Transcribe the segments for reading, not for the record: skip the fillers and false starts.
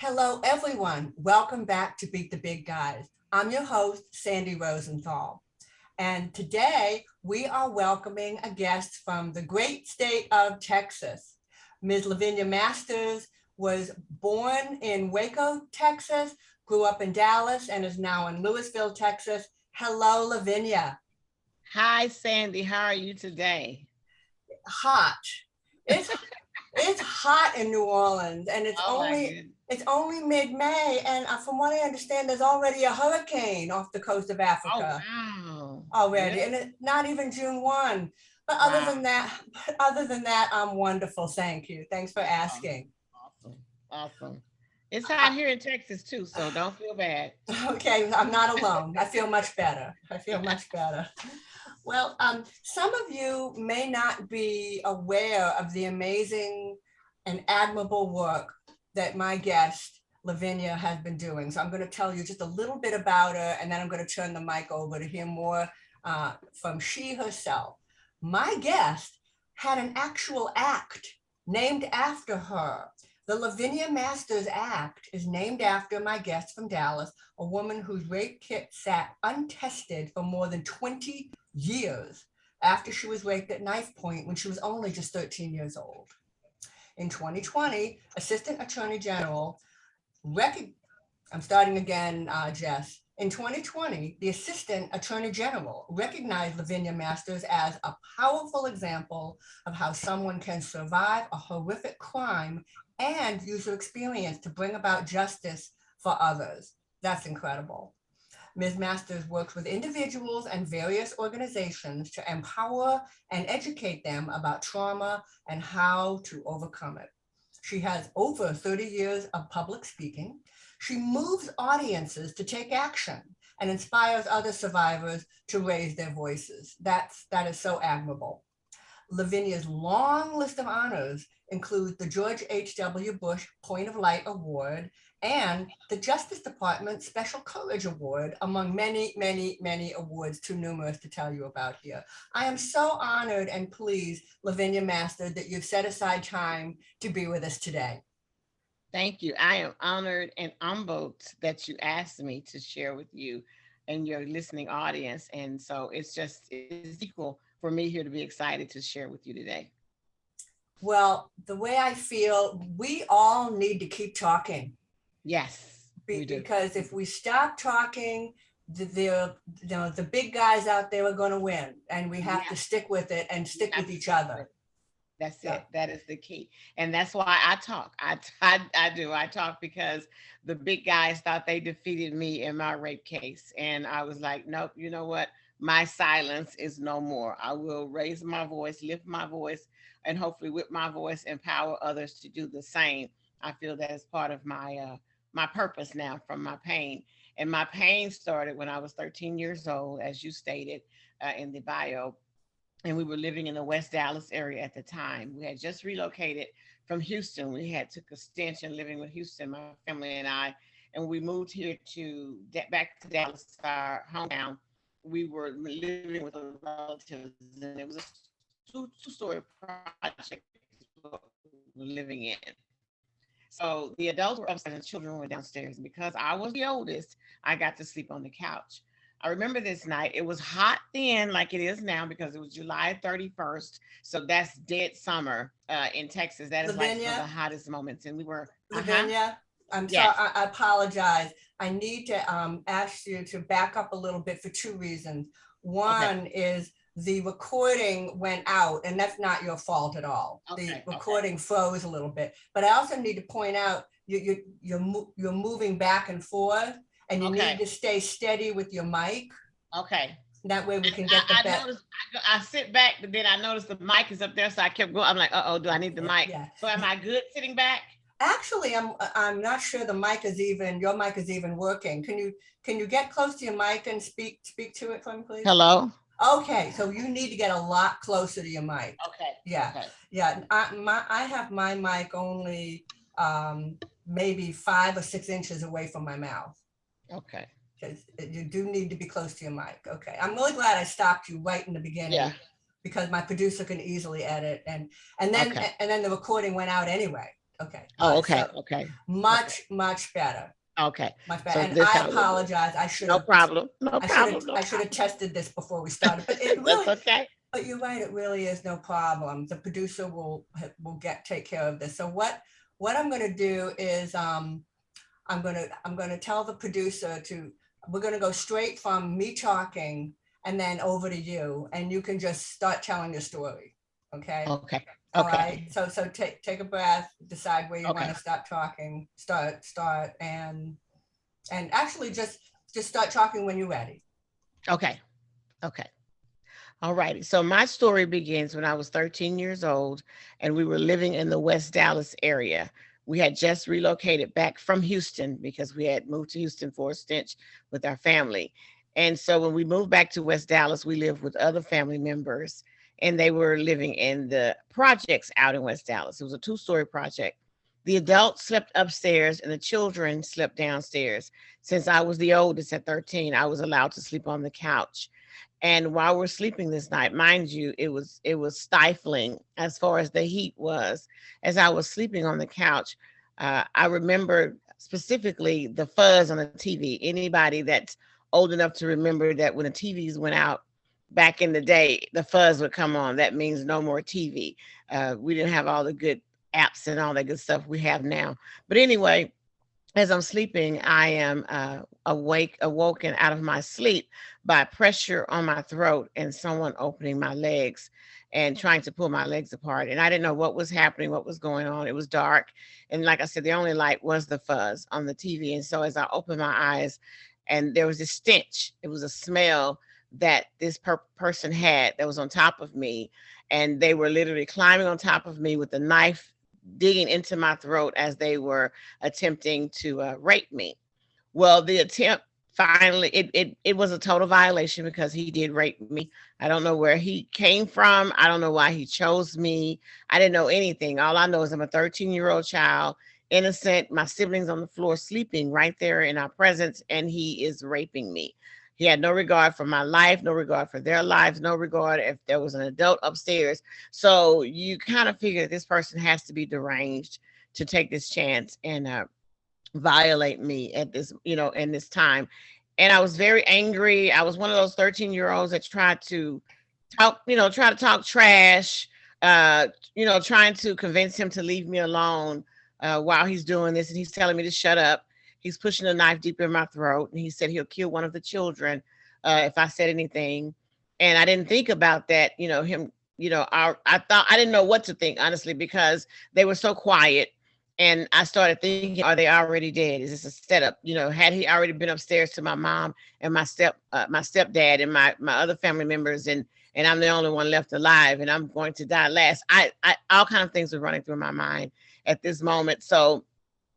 Hello, everyone. Welcome back to Beat the Big Guys. I'm your host, Sandy Rosenthal. And today we are welcoming a guest from the great state of Texas. Ms. Lavinia Masters was born in Waco, Texas, grew up in Dallas, and is now in Lewisville, Texas. Hello, Lavinia. Hi, Sandy. How are you today? Hot. It's it's hot in New Orleans, and it's Oh my only goodness. it's only mid-May, and from what I understand, there's already a hurricane off the coast of Oh Africa wow. already, Really? and it's not even June 1. But Wow. other than that, I'm wonderful. Thank you. Thanks for Awesome. asking. Awesome. Awesome. It's hot here in Texas too, so don't feel bad. Okay, I'm not alone. I feel much better. I feel much better. Well, some of you may not be aware of the amazing and admirable work that my guest, Lavinia, has been doing. So I'm going to tell you just a little bit about her, and then I'm going to turn the mic over to hear more from she herself. My guest had an actual act named after her. The Lavinia Masters Act is named after my guest from Dallas, a woman whose rape kit sat untested for more than 20 years after she was raped at knife point when she was only just 13 years old. In 2020, Assistant Attorney General, I'm starting again, Jess. In 2020, the Assistant Attorney General recognized Lavinia Masters as a powerful example of how someone can survive a horrific crime and use her experience to bring about justice for others. That's incredible. Ms. Masters works with individuals and various organizations to empower and educate them about trauma and how to overcome it. She has over 30 years of public speaking. She moves audiences to take action and inspires other survivors to raise their voices. That is so admirable. Lavinia's long list of honors includes the George H.W. Bush Point of Light Award and the Justice Department Special Courage Award, among many, many, many awards, too numerous to tell you about here. I am so honored and pleased, Lavinia Master, that you've set aside time to be with us today. Thank you. I am honored and humbled that you asked me to share with you and your listening audience. And so it's equal for me here to be excited to share with you today. Well, the way I feel, we all need to keep talking. Yes, we do. Because if we stop talking, the big guys out there are going to win, and we have to Yes, stick with it and we stick have with to each stick other. with it. That's Yeah. it. That is the key. And that's why I talk. I do. I talk because the big guys thought they defeated me in my rape case. And I was like, nope, you know what? My silence is no more. I will raise my voice, lift my voice, and hopefully with my voice empower others to do the same. I feel that is part of my purpose now from my pain. And my pain started when I was 13 years old, as you stated in the bio, and we were living in the West Dallas area at the time. We had just relocated from Houston. We had took a stench and living with Houston, my family and I, and we moved here to back to Dallas, our hometown. We were living with relatives, and it was a two-story project we were living in. So the adults were upstairs and the children were downstairs. And because I was the oldest, I got to sleep on the couch. I remember this night. It was hot then, like it is now, because it was July 31st. So that's dead summer in Texas. That is like one of the Lavinia, hottest moments. And we were, Lavinia, I'm sorry. yes, I apologize. I need to ask you to back up a little bit for two reasons. okay, One is the recording went out, and that's not your fault at all. The okay, okay, recording froze a little bit. But I also need to point out you're moving back and forth, and you need okay, to stay steady with your mic. okay. That way we can get the I bet. noticed, I sit back, but then I noticed the mic is up there. So I kept going. I'm like, oh, do I need the mic? Yeah. So am I good sitting back? Actually, I'm not sure the mic is even your mic is even working. Can you get close to your mic and speak to it for me, please? Hello? Okay, so you need to get a lot closer to your mic. Okay, Yeah, okay, yeah. I have my mic only maybe 5 or 6 inches away from my mouth. okay. Because you do need to be close to your mic. Okay, I'm really glad I stopped you right in the Yeah, beginning because my producer can easily edit, and then okay. and then the recording went out anyway. Okay. Oh, So okay, okay, okay, much better. okay. Much better. So And this I how we'll do it. apologize. No problem, no problem, no I should have problem. tested this before we started, but it That's really, okay. but you're right, it really is no problem. The producer will take care of this. So what I'm going to do is I'm going to tell the producer to we're going to go straight from me talking and then over to you, and you can just start telling your story. Okay. Okay, All right. okay, So take a breath, decide where you want okay, to start talking, start, and actually just start talking when you're ready. okay, okay. All righty. So my story begins when I was 13 years old and we were living in the West Dallas area. We had just relocated back from Houston because we had moved to Houston for a stint with our family. And so when we moved back to West Dallas, we lived with other family members and they were living in the projects out in West Dallas. It was a two-story project. The adults slept upstairs and the children slept downstairs. Since I was the oldest at 13, I was allowed to sleep on the couch. And while we're sleeping this night, mind you, it was stifling as far as the heat was. As I was sleeping on the couch, I remember specifically the fuzz on the TV. Anybody that's old enough to remember that when the TVs went out back in the day, the fuzz would come on. That means no more TV. We didn't have all the good apps and all that good stuff we have now. But anyway, as I'm sleeping, I am awoken out of my sleep by pressure on my throat and someone opening my legs and trying to pull my legs apart. And I didn't know what was happening, what was going on. It was dark. And like I said, the only light was the fuzz on the TV. And so as I opened my eyes, and there was this stench, it was a smell that this person had that was on top of me. And they were literally climbing on top of me with a knife digging into my throat as they were attempting to rape me. Well, the attempt finally it was a total violation because he did rape me. I don't know where he came from. I don't know why he chose me. I didn't know anything. All I know is I'm a 13-year-old child, innocent, my siblings on the floor sleeping right there in our presence, and he is raping me. He had no regard for my life, no regard for their lives, no regard if there was an adult upstairs. So you kind of figure this person has to be deranged to take this chance and violate me at this, in this time. And I was very angry. I was one of those 13-year-olds that tried to try to talk trash, trying to convince him to leave me alone while he's doing this. And he's telling me to shut up. He's pushing a knife deep in my throat. And he said he'll kill one of the children if I said anything. And I didn't think about that, him, I thought I didn't know what to think, honestly, because they were so quiet. And I started thinking, are they already dead? Is this a setup? Had he already been upstairs to my mom and my stepdad and my other family members, and I'm the only one left alive, and I'm going to die last. I all kind of things were running through my mind at this moment. So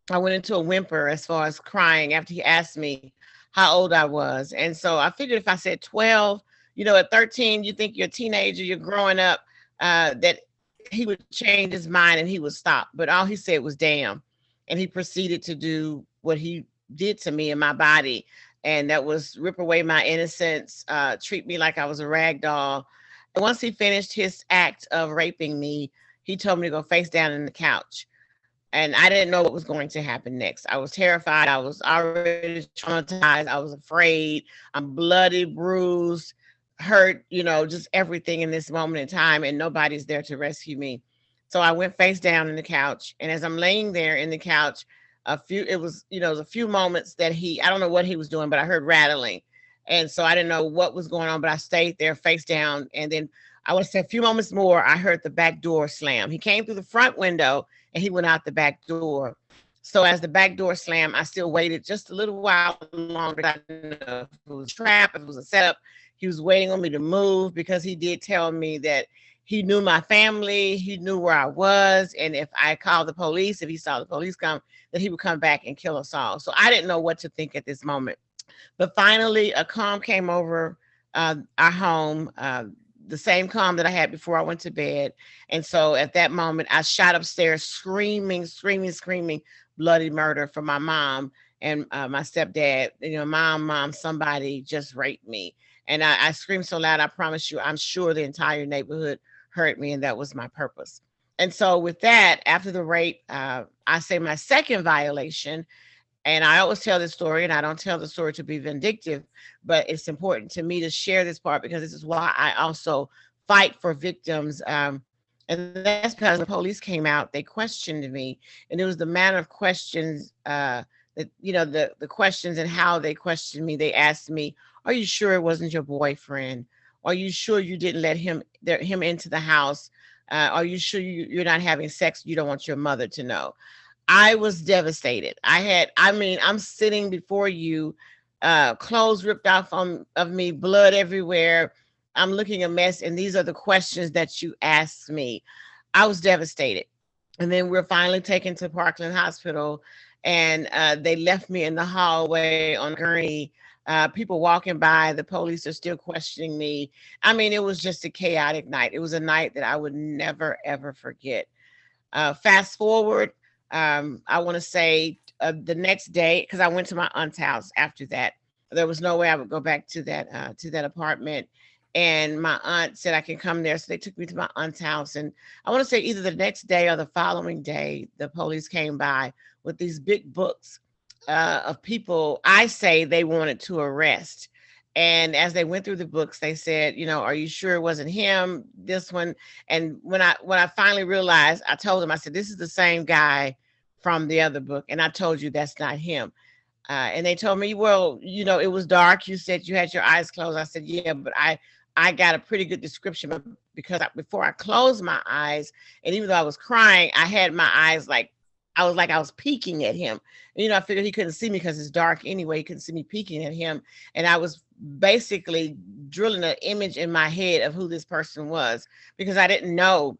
I went into a whimper as far as crying after he asked me how old I was. And so I figured if I said 12, at 13, you think you're a teenager, you're growing up, that he would change his mind and he would stop. But all he said was damn. And he proceeded to do what he did to me in my body. And that was rip away my innocence, treat me like I was a rag doll. And once he finished his act of raping me, he told me to go face down in the couch. And I didn't know what was going to happen next. I was terrified. I was already traumatized. I was afraid. I'm bloody, bruised, hurt, just everything in this moment in time. And nobody's there to rescue me. So I went face down in the couch. And as I'm laying there in the couch, it was a few moments that I don't know what he was doing, but I heard rattling. And so I didn't know what was going on, but I stayed there face down. And then I would say a few moments more, I heard the back door slam. He came through the front window and he went out the back door. So as the back door slammed, I still waited just a little while longer. I didn't know if it was a trap, if it was a setup. He was waiting on me to move because he did tell me that he knew my family, he knew where I was, and if I called the police, if he saw the police come, that he would come back and kill us all. So I didn't know what to think at this moment. But finally, a calm came over our home, the same calm that I had before I went to bed. And so at that moment, I shot upstairs screaming, bloody murder for my mom and my stepdad. Mom, somebody just raped me. And I screamed so loud, I promise you, I'm sure the entire neighborhood heard me, and that was my purpose. And so with that, after the rape, I say my second violation, and I always tell this story, and I don't tell the story to be vindictive, but it's important to me to share this part because this is why I also fight for victims. And that's because when the police came out, they questioned me, and it was the manner of questions that, the questions and how they questioned me. They asked me, "Are you sure it wasn't your boyfriend? Are you sure you didn't let him into the house? Are you sure you're not having sex? You don't want your mother to know?" I was devastated. I'm sitting before you, clothes ripped off of me, blood everywhere. I'm looking a mess. And these are the questions that you asked me. I was devastated. And then we're finally taken to Parkland Hospital, and they left me in the hallway on a gurney. People walking by, the police are still questioning me. I mean, it was just a chaotic night. It was a night that I would never, ever forget. Fast forward, I want to say the next day, because I went to my aunt's house after that. There was no way I would go back to that apartment. And my aunt said I can come there. So they took me to my aunt's house. And I want to say either the next day or the following day, the police came by with these big books of people I say they wanted to arrest. And as they went through the books, they said, "Are you sure it wasn't him? This one?" And when I finally realized, I told them, I said, "This is the same guy from the other book, and I told you that's not him." And they told me, "Well, it was dark. You said you had your eyes closed." I said, "Yeah, but I got a pretty good description because before I closed my eyes, and even though I was crying, I had my eyes like I was peeking at him. I figured he couldn't see me because it's dark anyway. He couldn't see me peeking at him, and I was basically drilling an image in my head of who this person was because I didn't know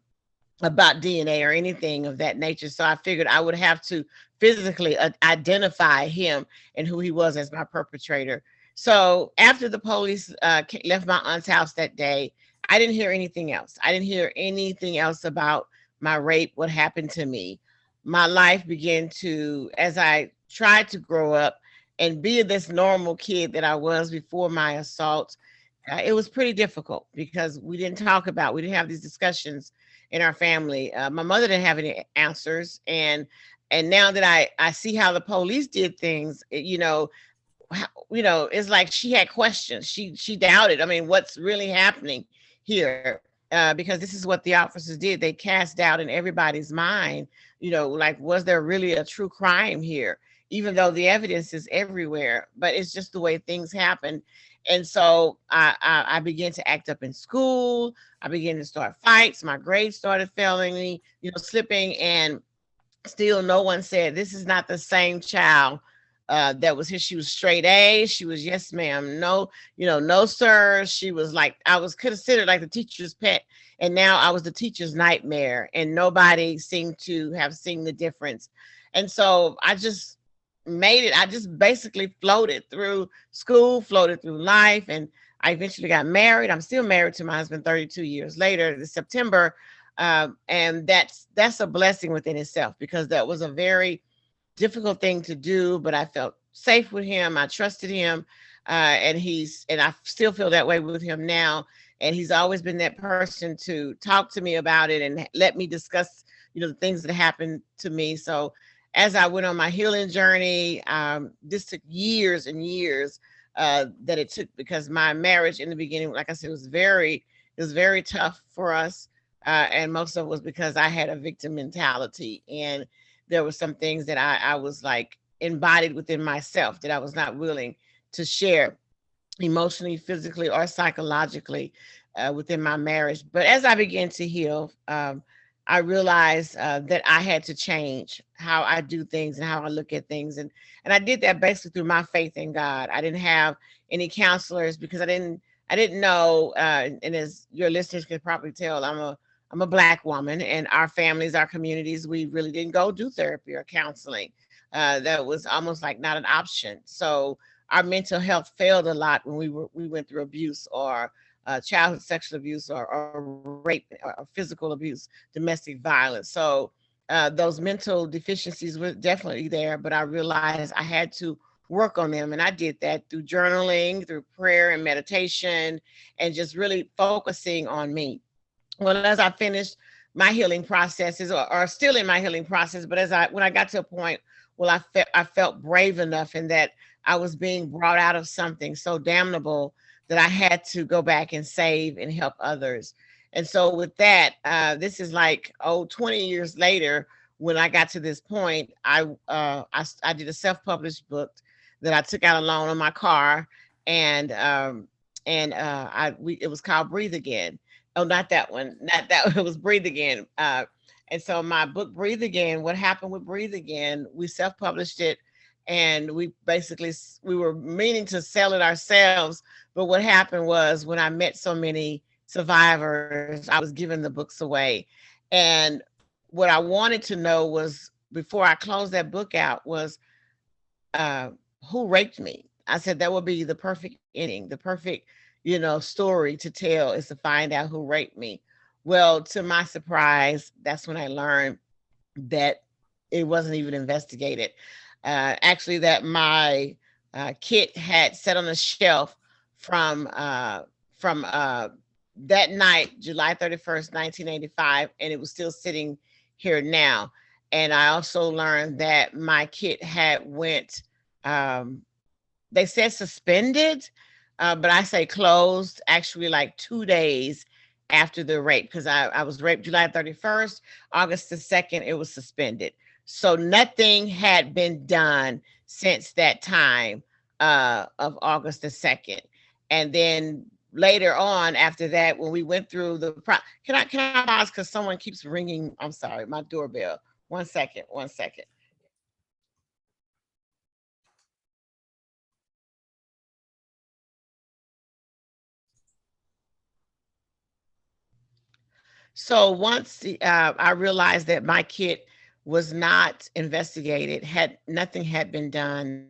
about DNA or anything of that nature. So I figured I would have to physically identify him and who he was as my perpetrator. So after the police left my aunt's house that day, I didn't hear anything else. I didn't hear anything else about my rape, what happened to me. My life began to, as I tried to grow up and be this normal kid that I was before my assault, it was pretty difficult because we didn't have these discussions in our family. My mother didn't have any answers. And now that I see how the police did things, it's like she had questions. She doubted. I mean, what's really happening here? Because this is what the officers did. They cast doubt in everybody's mind. Like, was there really a true crime here? Even though the evidence is everywhere, but it's just the way things happen. And so I began to act up in school. I began to start fights. My grades started failing me, slipping, and still no one said this is not the same child that was here. She was straight A. She was yes, ma'am. No, no, sir. She was like, I was considered like the teacher's pet. And now I was the teacher's nightmare. And nobody seemed to have seen the difference. And so I just made it. I just basically floated through school, floated through life. And I eventually got married. I'm still married to my husband 32 years later this September. And that's a blessing within itself because that was a very difficult thing to do, but I felt safe with him. I trusted him. And I still feel that way with him now. And he's always been that person to talk to me about it and let me discuss, the things that happened to me. So as I went on my healing journey, this took years and years that it took because my marriage in the beginning, like I said, it was very tough for us. And most of it was because I had a victim mentality. And there were some things that I was like embodied within myself that I was not willing to share emotionally, physically, or psychologically within my marriage. But as I began to heal, I realized that I had to change how I do things and how I look at things. And I did that basically through my faith in God. I didn't have any counselors because I didn't know, and as your listeners can probably tell, I'm a Black woman, and our families, our communities, we really didn't go do therapy or counseling. That was almost like not an option. So our mental health failed a lot when we went through abuse or childhood sexual abuse or rape or physical abuse, domestic violence. So those mental deficiencies were definitely there, but I realized I had to work on them. And I did that through journaling, through prayer and meditation, and just really focusing on me. Well, as I finished my healing processes, or still in my healing process. But when I got to a point, well, I felt brave enough, and that I was being brought out of something so damnable that I had to go back and save and help others. And so with that, this is like, 20 years later, when I got to this point, I did a self-published book that I took out a loan on my car, and it was called Breathe Again. Oh, not that one, not that it was Breathe Again. And so my book Breathe Again, what happened with Breathe Again, we self-published it, and we were meaning to sell it ourselves, but what happened was, when I met so many survivors, I was giving the books away. And what I wanted to know was, before I closed that book out, was, uh, who raped me. I said that would be the perfect ending, the perfect, story to tell, is to find out who raped me. Well, to my surprise, that's when I learned that it wasn't even investigated. Actually, that my kit had set on a shelf from uh, from that night, July 31st, 1985, and it was still sitting here now. And I also learned that my kit had went, um, they said suspended, but I say closed, actually like 2 days after the rape, because I was raped July 31st, August the 2nd, it was suspended. So nothing had been done since that time, of August the 2nd. And then later on, after that, when we went through can I pause, because someone keeps ringing, I'm sorry, my doorbell. One second, one second. So once I realized that my kit was not investigated, had nothing had been done,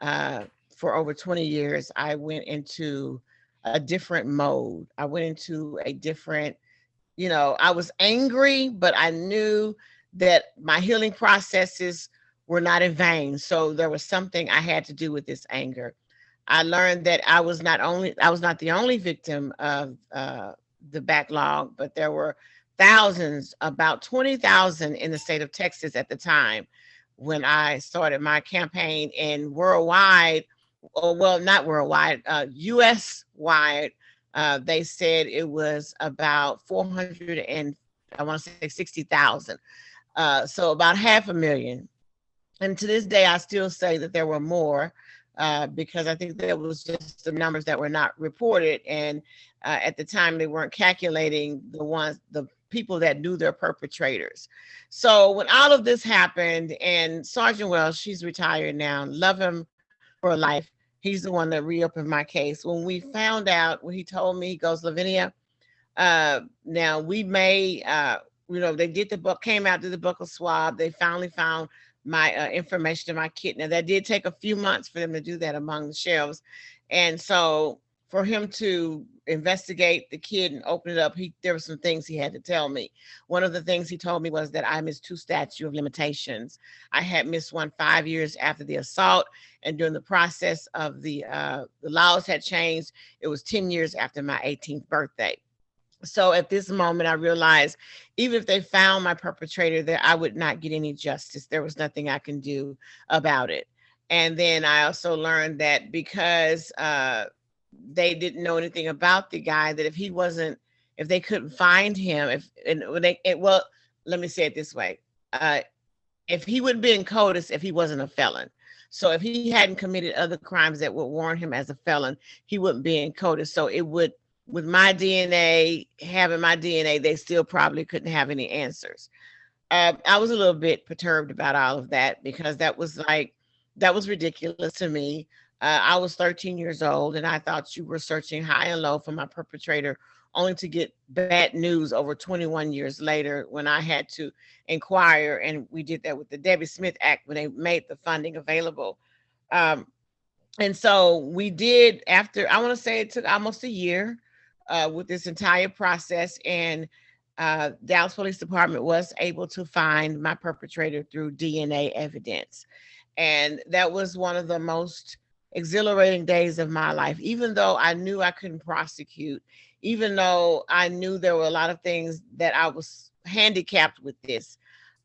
uh, for over 20 years, I went into a different mode. I went into a different, I was angry, but I knew that my healing processes were not in vain. So there was something I had to do with this anger. I learned that I was not the only victim of the backlog, but there were thousands, about 20,000 in the state of Texas at the time when I started my campaign. And worldwide, or well, not worldwide, US wide, they said it was about 400 and I want to say 60,000. So about half a million. And to this day, I still say that there were more, because I think there was just the numbers that were not reported. And at the time, they weren't calculating the people that knew their perpetrators. So when all of this happened, and Sergeant Wells, she's retired now, love him for life. He's the one that reopened my case. When we found out, when he told me, he goes, Lavinia, now we may, they did the book, came out, did the buccal swab. They finally found my information in my kit. Now that did take a few months for them to do that among the shelves. And so for him to investigate the kid and open it up, there were some things he had to tell me. One of the things he told me was that I missed 2 statute of limitations. I had missed one 5 years after the assault, and during the process of the laws had changed, it was 10 years after my 18th birthday. So at this moment, I realized even if they found my perpetrator there, I would not get any justice. There was nothing I can do about it. And then I also learned that because they didn't know anything about the guy, that if they couldn't find him, well, let me say it this way. If he wouldn't be in CODIS if he wasn't a felon. So if he hadn't committed other crimes that would warrant him as a felon, he wouldn't be in CODIS. So it would, with my DNA, having my DNA, they still probably couldn't have any answers. I was a little bit perturbed about all of that, because that was ridiculous to me. I was 13 years old, and I thought you were searching high and low for my perpetrator, only to get bad news over 21 years later when I had to inquire. And we did that with the Debbie Smith Act when they made the funding available. And so we did, after, I want to say it took almost a year with this entire process. And Dallas Police Department was able to find my perpetrator through DNA evidence. And that was one of the most exhilarating days of my life, even though I knew I couldn't prosecute, even though I knew there were a lot of things that I was handicapped with this,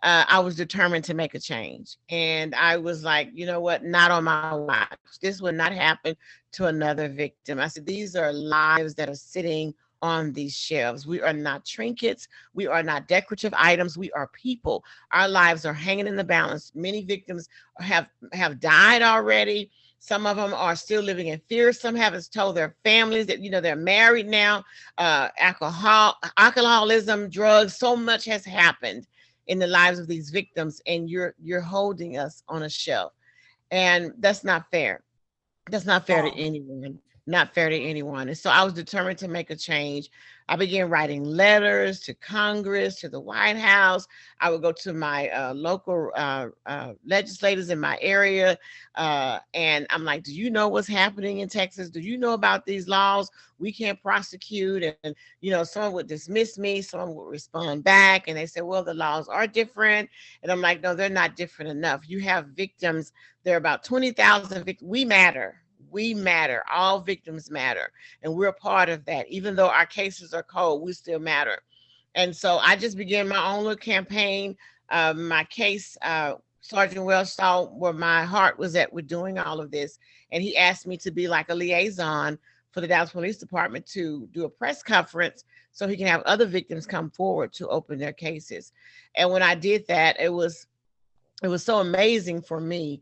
I was determined to make a change. And I was like, you know what? Not on my watch. This will not happen to another victim. I said, these are lives that are sitting on these shelves. We are not trinkets. We are not decorative items. We are people. Our lives are hanging in the balance. Many victims have died already. Some of them are still living in fear. Some haven't told their families that, they're married now. Alcoholism, drugs, so much has happened in the lives of these victims, and you're holding us on a shelf. And that's not fair. That's not fair to Oh, anyone. Not fair to anyone. And so I was determined to make a change. I began writing letters to Congress, to the White House. I would go to my local legislators in my area. And I'm like, do you know what's happening in Texas? Do you know about these laws? We can't prosecute. And, someone would dismiss me. Someone would respond back. And they said, well, the laws are different. And I'm like, no, they're not different enough. You have victims. There are about 20,000 victims. We matter. We matter. All victims matter. And we're a part of that. Even though our cases are cold, we still matter. And so I just began my own little campaign. My case, Sergeant Welch saw where my heart was at with doing all of this. And he asked me to be like a liaison for the Dallas Police Department to do a press conference so he can have other victims come forward to open their cases. And when I did that, it was so amazing for me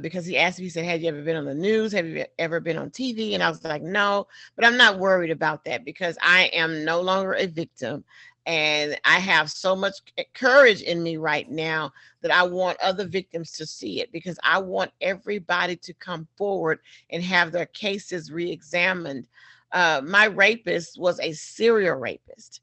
because he asked me, he said, have you ever been on the news? Have you ever been on TV? And I was like, no, but I'm not worried about that because I am no longer a victim. And I have so much courage in me right now that I want other victims to see it, because I want everybody to come forward and have their cases re-examined. My rapist was a serial rapist.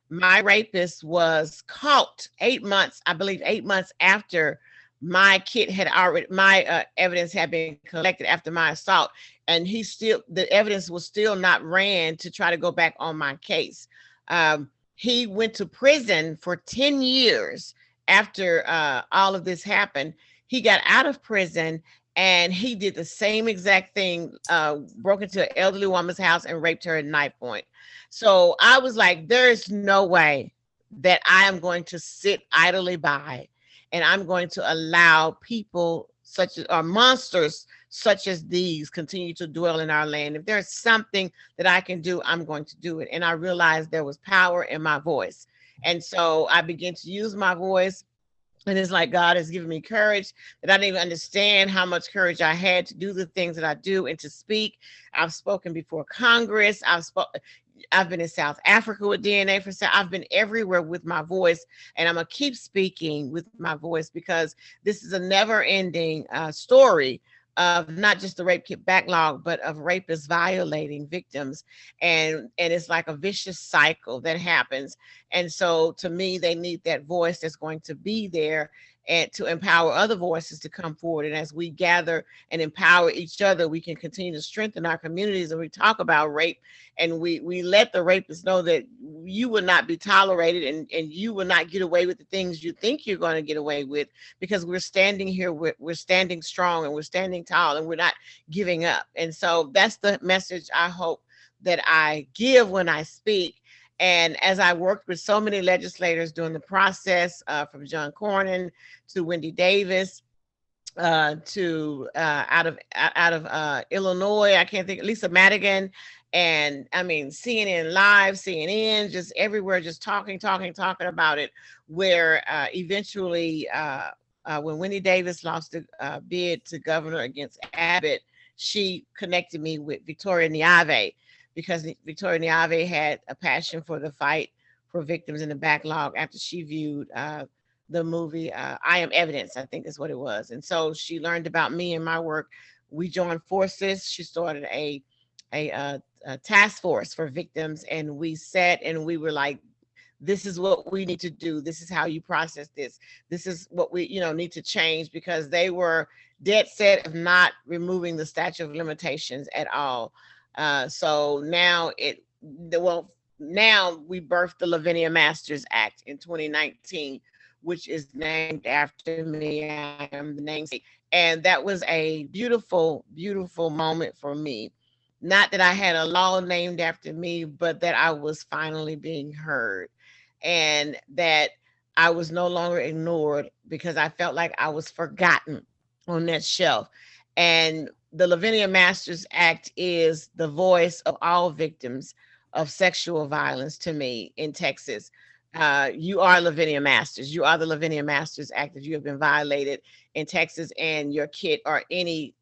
My rapist was caught 8 months, I believe 8 months after my kit had already, my evidence had been collected after my assault. And the evidence was still not ran to try to go back on my case. He went to prison for 10 years after all of this happened. He got out of prison and he did the same exact thing, broke into an elderly woman's house and raped her at knife point. So I was like, there is no way that I am going to sit idly by and I'm going to allow people such as, or monsters such as these, continue to dwell in our land. If there's something that I can do, I'm going to do it. And I realized there was power in my voice. And so I began to use my voice. And it's like God has given me courage that I didn't even understand how much courage I had to do the things that I do and to speak. I've spoken before Congress. I've been in South Africa with DNA for I've been everywhere with my voice, and I'm gonna keep speaking with my voice because this is a never-ending story of not just the rape kit backlog, but of rapists violating victims, and it's like a vicious cycle that happens. And so, to me, they need that voice that's going to be there and to empower other voices to come forward. And as we gather and empower each other, we can continue to strengthen our communities. And we talk about rape, and we let the rapists know that you will not be tolerated, and you will not get away with the things you think you're going to get away with, because we're standing here, we're standing strong, and we're standing tall, and we're not giving up. And so that's the message I hope that I give when I speak. And as I worked with so many legislators during the process, from John Cornyn to Wendy Davis, to out of Illinois, I can't think, Lisa Madigan, and I mean CNN Live, CNN, just everywhere, just talking about it. Where eventually, when Wendy Davis lost the bid to governor against Abbott, she connected me with Victoria Niave, because Victoria Niave had a passion for the fight for victims in the backlog after she viewed the movie I Am Evidence, I think is what it was. And so she learned about me and my work. We joined forces. She started a task force for victims, and we sat and we were like, this is what we need to do. This is how you process this. This is what we, need to change, because they were dead set of not removing the statute of limitations at all. So now now we birthed the Lavinia Masters Act in 2019, which is named after me. I am the namesake. And that was a beautiful, beautiful moment for me. Not that I had a law named after me, but that I was finally being heard. and that I was no longer ignored because I felt like I was forgotten on that shelf. And the Lavinia Masters Act is the voice of all victims of sexual violence to me in Texas. You are Lavinia Masters. You are the Lavinia Masters Act if you have been violated in Texas and your kid or any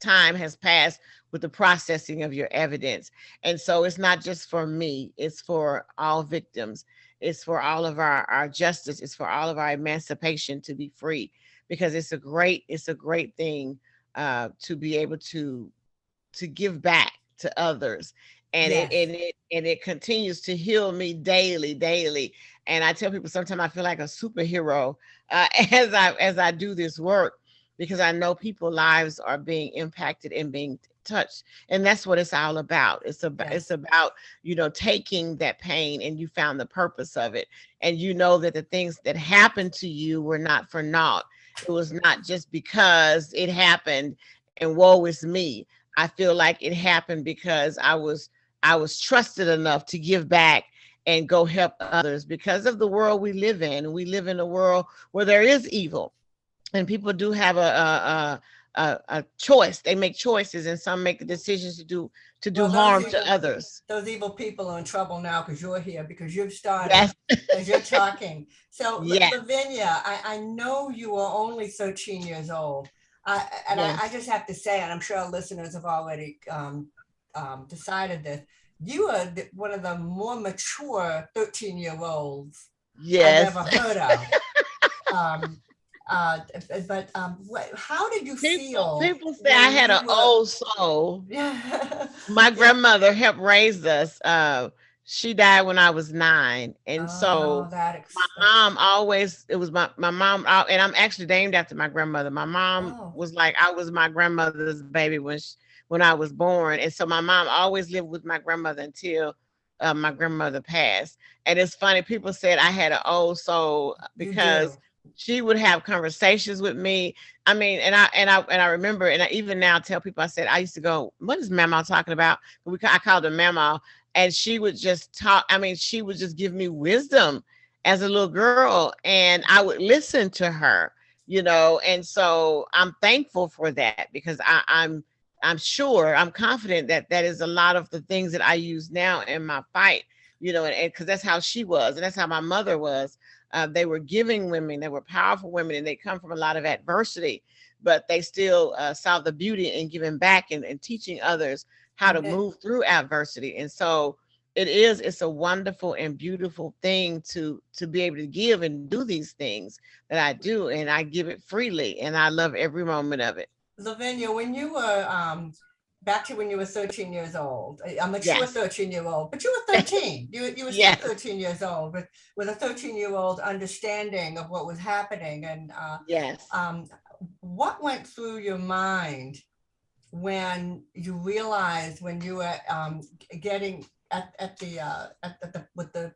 time has passed with the processing of your evidence. And so it's not just for me, it's for all victims. It's for all of our justice. It's for all of our emancipation to be free, because it's a great thing to be able to give back to others. And it Yes. and it and it continues to heal me daily, daily. And I tell people sometimes I feel like a superhero as I do this work, because I know people lives are being impacted and being touched. And that's what it's all about. It's Yes. about, taking that pain, and you found the purpose of it. And you know that the things that happened to you were not for naught. It was not just because it happened and woe is me. I feel like it happened because I was trusted enough to give back and go help others because of the world we live in. We live in a world where there is evil, and people do have a choice. They make choices, and some make the decisions to do Well, harm to others. those evil people are in trouble now because you're here, because you've started Yes, as you're talking. So, yes, Lavinia, I know you are only 13 years old. I yes, just have to say, and I'm sure our listeners have already decided this, you are one of the more mature 13-year-olds I've yes. ever heard of. Um, uh, but how did you feel People say I when had you an were, old soul. yeah, My yeah. grandmother helped raise us. She died when I was 9, and Oh, so my mom always. It was my mom, and I'm actually named after my grandmother. My mom oh, was like I was my grandmother's baby when I was born, and so my mom always lived with my grandmother until my grandmother passed. And it's funny, people said I had an old soul you do. because she would have conversations with me. I mean, and I remember, and I even now tell people, I said I used to go, "What is Mama talking about?" I called her Mama, and she would just talk. I mean, she would just give me wisdom as a little girl, and I would listen to her, And so I'm thankful for that, because I'm sure, I'm confident that that is a lot of the things that I use now in my fight, and because that's how she was, and that's how my mother was. They were giving women, they were powerful women, and they come from a lot of adversity, but they still saw the beauty in giving back, and teaching others how to And move through adversity. And so it's a wonderful and beautiful thing to be able to give and do these things that I do, and I give it freely, and I love every moment of it. Lavinia, when you were back to when you were 13 years old, a mature Yes. 13-year-old, but you were 13. You were still Yes. 13 years old, with a 13-year-old understanding of what was happening. And Yes. um, what went through your mind when you realized, when you were getting at the with the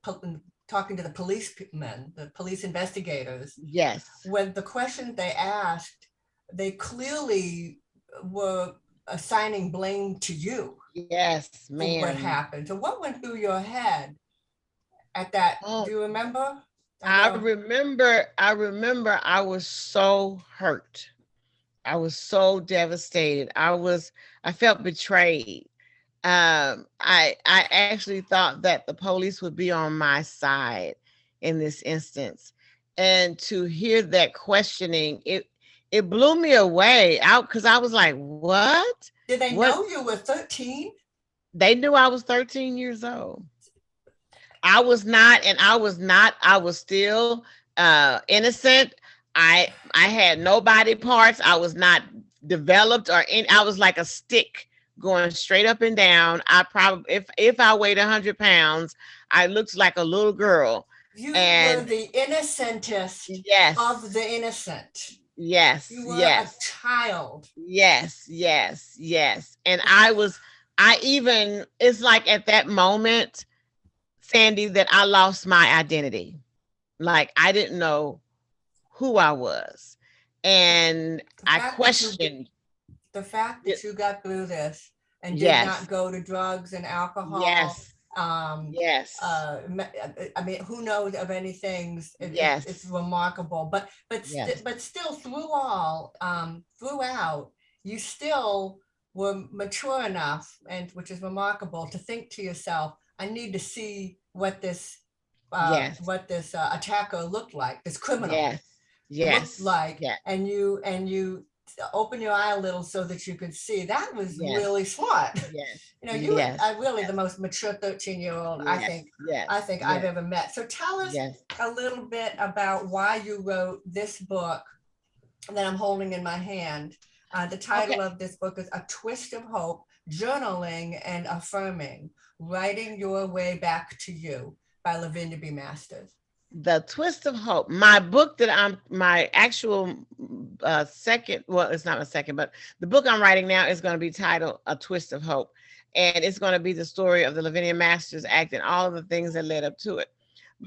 talking to the policemen, the police investigators, Yes. when the questions they asked, they clearly were assigning blame to you Yes, for what ma'am. happened. So what went through your head at that? Oh, Do you remember? I I know. remember, I remember I was so hurt. I was so devastated. I felt betrayed. I actually thought that the police would be on my side in this instance. And to hear that questioning, it blew me away out, because I was like, what? Did they What? know you were 13? They knew I was 13 years old. I was not, and I was not, I was still innocent. I had no body parts. I was not developed or in, I was like a stick going straight up and down. I probably, if I weighed 100 pounds, I looked like a little girl. You were And the innocentest of yes, the innocent. yes, You were a yes, child. yes, yes, yes. And I even, it's like at that moment, Sandy, that I lost my identity. Like I didn't know who I was. And The I fact that you questioned. the fact that you got through this and did not Yes, go to drugs and alcohol yes, Yes. I mean, who knows of any things? It's Yes. remarkable, Yes. but still, throughout, you still were mature enough, and which is remarkable, to think to yourself, I need to see Yes. what this attacker looked like, this criminal Yes. looked Yes. like, Yes. and you open your eye a little so that you could see. That was Yes. really smart. Yes. You know, you Yes. are really the most mature 13-year-old Yes. I Yes. think I've Yes. ever met. So tell us Yes. a little bit about why you wrote this book that I'm holding in my hand. The Okay. title of this book is A Twist of Hope, Journaling and Affirming, Writing Your Way Back to You by Lavinia B. Masters. The Twist of Hope. My book that I'm my actual second, well, it's not a second, but the book I'm writing now is going to be titled A Twist of Hope. And it's going to be the story of the Lavinia Masters Act and all of the things that led up to it.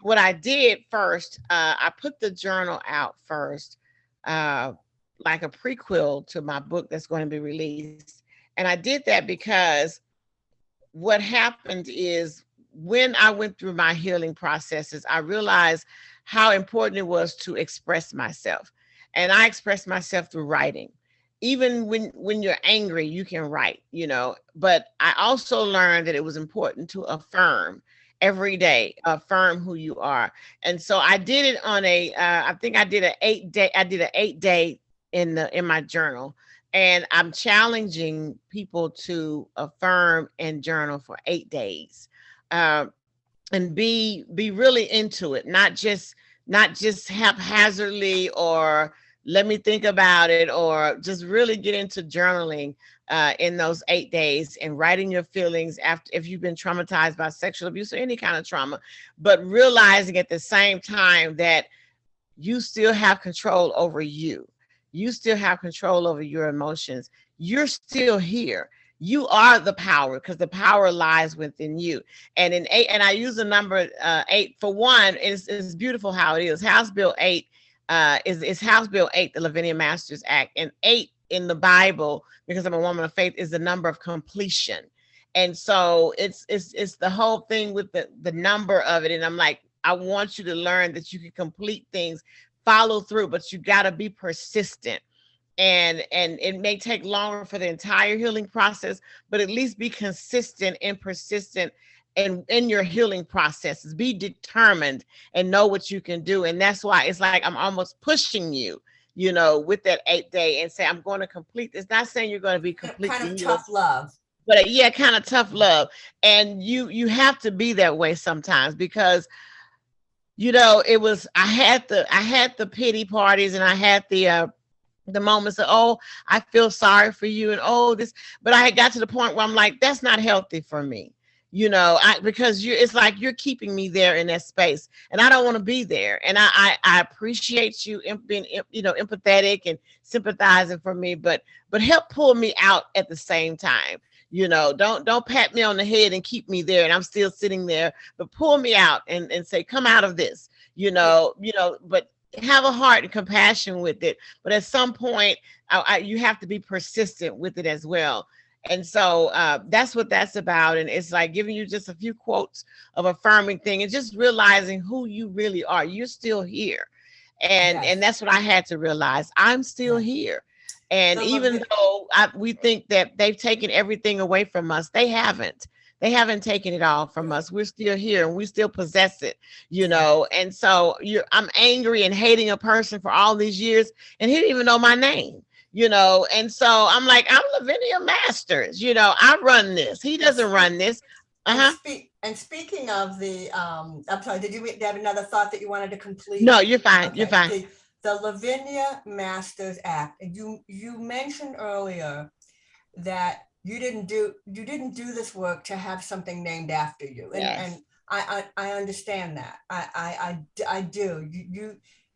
What I did first, I put the journal out first, uh, like a prequel to my book that's going to be released. And I did that because what happened is when I went through my healing processes, I realized how important it was to express myself. And I express myself through writing. Even when you're angry, you can write, But I also learned that it was important to affirm every day, affirm who you are. And so I did it on I think I did an 8 day in my journal, and I'm challenging people to affirm and journal for 8 days, um, and be really into it, not just haphazardly, or let me think about it, or just really get into journaling in those 8 days, and writing your feelings after, if you've been traumatized by sexual abuse or any kind of trauma, but realizing at the same time that you still have control over you. You still have control over your emotions. You're still here. You are the power, because the power lies within you. And in 8, and I use the number 8 for one. It's beautiful how it is. House Bill 8 is House Bill 8, the Lavinia Masters Act, and 8 in the Bible, because I'm a woman of faith, is the number of completion. And so it's the whole thing with the number of it. And I'm like, I want you to learn that you can complete things, follow through, but you got to be persistent. And it may take longer for the entire healing process, but at least be consistent and persistent in your healing processes. Be determined and know what you can do. And that's why it's like I'm almost pushing you, with that 8 day, and say, I'm going to complete this. Not saying you're going to be Kind completely of healed, tough love. but yeah, kind of tough love. And you have to be that way sometimes, because it was, I had the pity parties, and I had the moments of, oh, I feel sorry for you, and oh, this, but I had got to the point where I'm like, that's not healthy for me. Because it's like you're keeping me there in that space, and I don't want to be there. And I appreciate you being, empathetic and sympathizing for me, but help pull me out at the same time. Don't pat me on the head and keep me there and I'm still sitting there, but pull me out and say, come out of this, but have a heart and compassion with it. But at some point, you have to be persistent with it as well. And so that's what that's about. And it's like giving you just a few quotes of affirming thing, and just realizing who you really are. You're still here. And Yes, that's what I had to realize. I'm still yes. here. And The even Levi- though we think that they've taken everything away from us, they haven't. They haven't taken it all from Good. us. We're still here and we still possess it, Yeah. And so I'm angry and hating a person for all these years, and he didn't even know my name, And so I'm like, I'm Lavinia Masters, I run this. He And doesn't run this. Uh-huh. speaking of the, I'm sorry, did you have another thought that you wanted to complete? No, you're fine. You're Okay, fine. the Lavinia Masters Act. And you mentioned earlier that you didn't do this work to have something named after you, and Yes. I understand that. I do.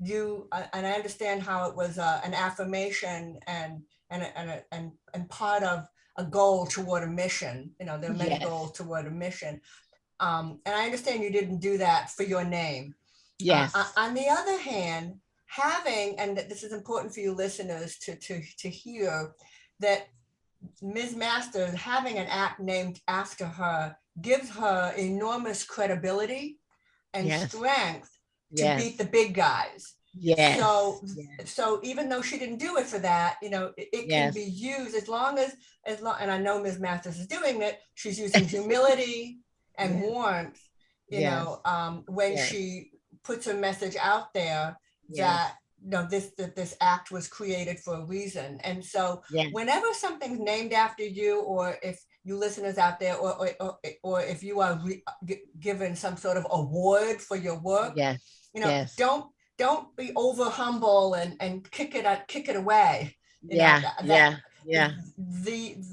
And I understand how it was an affirmation, and part of a goal toward a mission. There are many Yes. goals toward a mission. And I understand you didn't do that for your name. Yes. On the other hand, and this is important for you listeners to hear, that Ms. Masters having an act named after her gives her enormous credibility and Yes. strength to beat Yes. the big guys. Yes. So, Yes. so even though she didn't do it for that, it can be Yes. used as long, and I know Ms. Masters is doing it. She's using humility and Yes. warmth, Yes. when Yes. she puts a message out there Yes. that this act was created for a reason. And so Yes. whenever something's named after you, or if you listeners out there, or if you are given some sort of award for your work, Yes. Yes. don't be over humble and kick it away. Yeah. That Yeah. Yeah.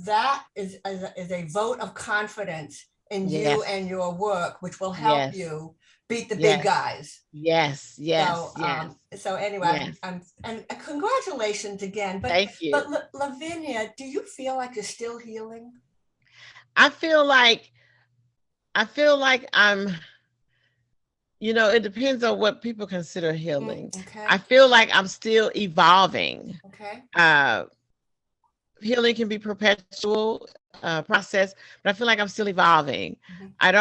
that is a vote of confidence in you Yes. and your work, which will help Yes. you beat the big Yes. guys. Yes. Yes. So, Yes. so anyway, Yes. and congratulations again. But Thank you. Lavinia, do you feel like you're still healing? I feel like I'm, it depends on what people consider healing. Okay. I feel like I'm still evolving. Okay. Healing can be perpetual process, but I feel like I'm still evolving. Mhm. I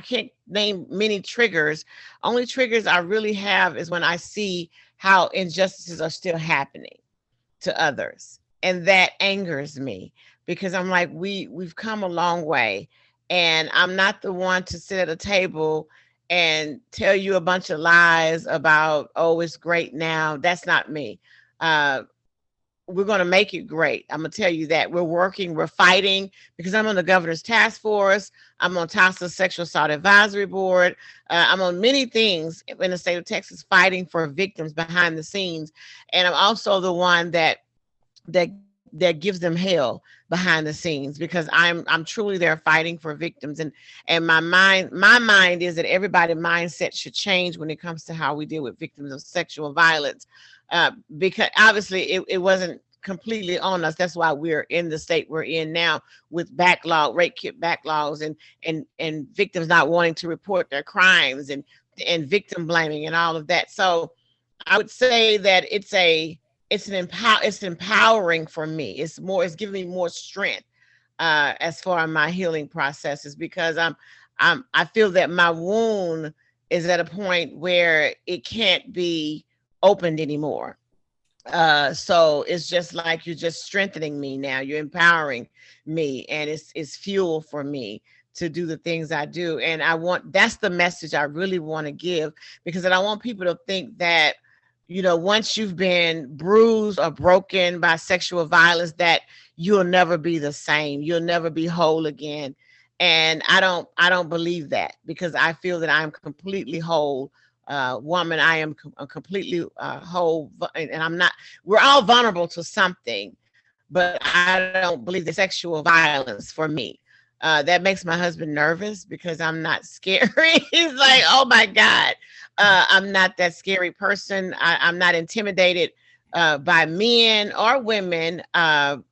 can't name many triggers. Only triggers I really have is when I see how injustices are still happening to others. And that angers me because I'm like, we've come a long way. And I'm not the one to sit at a table and tell you a bunch of lies about, oh, it's great now. That's not me. Uh, we're going to make it great. I'm going to tell you that we're fighting because I'm on the governor's task force. I'm on TASA's sexual assault advisory board. I'm on many things in the state of Texas fighting for victims behind the scenes. And I'm also the one that that gives them hell behind the scenes because I'm truly there fighting for victims. And my mind is that everybody's mindset should change when it comes to how we deal with victims of sexual violence. Because obviously it wasn't completely on us. That's why we're in the state we're in now with rape kit backlogs and victims not wanting to report their crimes and victim blaming and all of that. So I would say that it's empowering for me. It's giving me more strength as far as my healing processes because I feel that my wound is at a point where it can't be opened anymore. So it's just like you're just strengthening me now. You're empowering me, and it's fuel for me to do the things I do. And that's the message I really want to give because I don't want people to think that, once you've been bruised or broken by sexual violence, that you'll never be the same. You'll never be whole again. And I don't believe that because I feel that I'm completely whole woman. I am completely whole, and I'm not. We're all vulnerable to something, but I don't believe the sexual violence for me. That makes my husband nervous because I'm not scary. He's like, oh my God, I'm not that scary person. I'm not intimidated by men or women.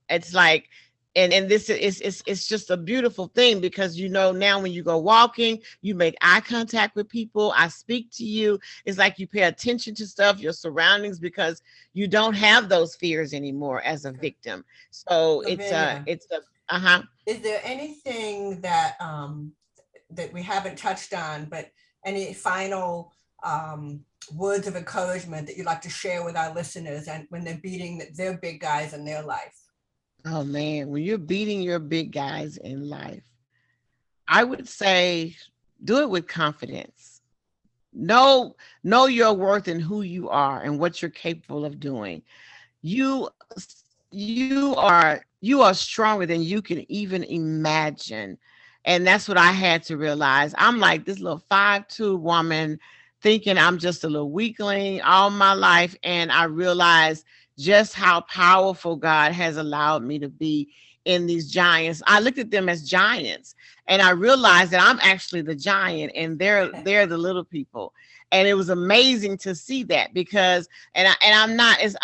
It's like, and this is it's just a beautiful thing because now when you go walking, you make eye contact with people. I speak to you. It's like you pay attention to stuff, your surroundings, because you don't have those fears anymore as a victim. So Lavinia, it's a uh-huh. is there anything that we haven't touched on, but any final words of encouragement that you'd like to share with our listeners and when they're beating their big guys in their life? Oh man, when you're beating your big guys in life, I would say do it with confidence. Know your worth and who you are and what you're capable of doing. You you are stronger than you can even imagine. And that's what I had to realize. I'm like this little 5'2" woman thinking I'm just a little weakling all my life. And I realized just how powerful God has allowed me to be in these giants. I looked at them as giants and I realized that I'm actually the giant and they're the little people. And it was amazing to see that because I'm not as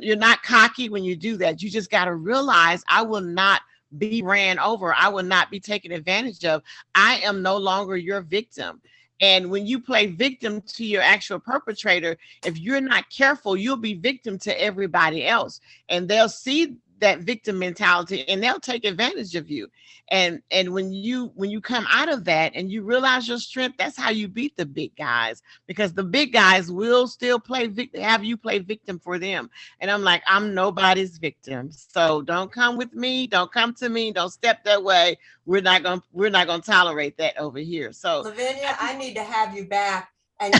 you're not cocky when you do that. You just got to realize I will not be ran over. I will not be taken advantage of. I am no longer your victim. And when you play victim to your actual perpetrator, if you're not careful, you'll be victim to everybody else. And they'll see that victim mentality, and they'll take advantage of you. And when you come out of that and you realize your strength, that's how you beat the big guys, because the big guys will still play victim, have you play victim for them. And I'm like, I'm nobody's victim. So don't come with me, don't come to me, don't step that way. We're not gonna tolerate that over here. So Lavinia, I need to have you back and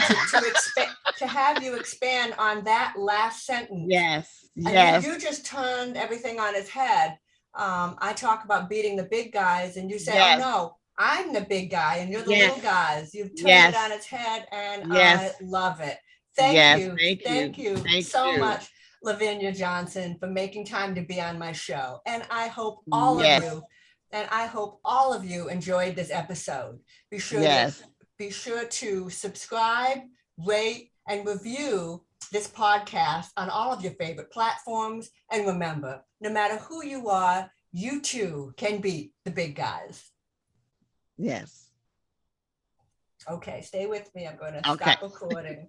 to have you expand on that last sentence. yes, And yes, you just turned everything on its head. I talk about beating the big guys, and you say, "Oh yes, no, I'm the big guy, and you're the yes, little guys." You've turned it on yes, its head, and I yes, love it. yes. Thank you. Thank you Thank so you. much, Lavinia Johnson, for making time to be on my show. And Yes, I hope all of you enjoyed this episode. Be sure to yes, be sure to subscribe, rate, and review this podcast on all of your favorite platforms. And remember, no matter who you are, you too can beat the big guys. yes. Okay, stay with me. I'm going to Okay. stop recording.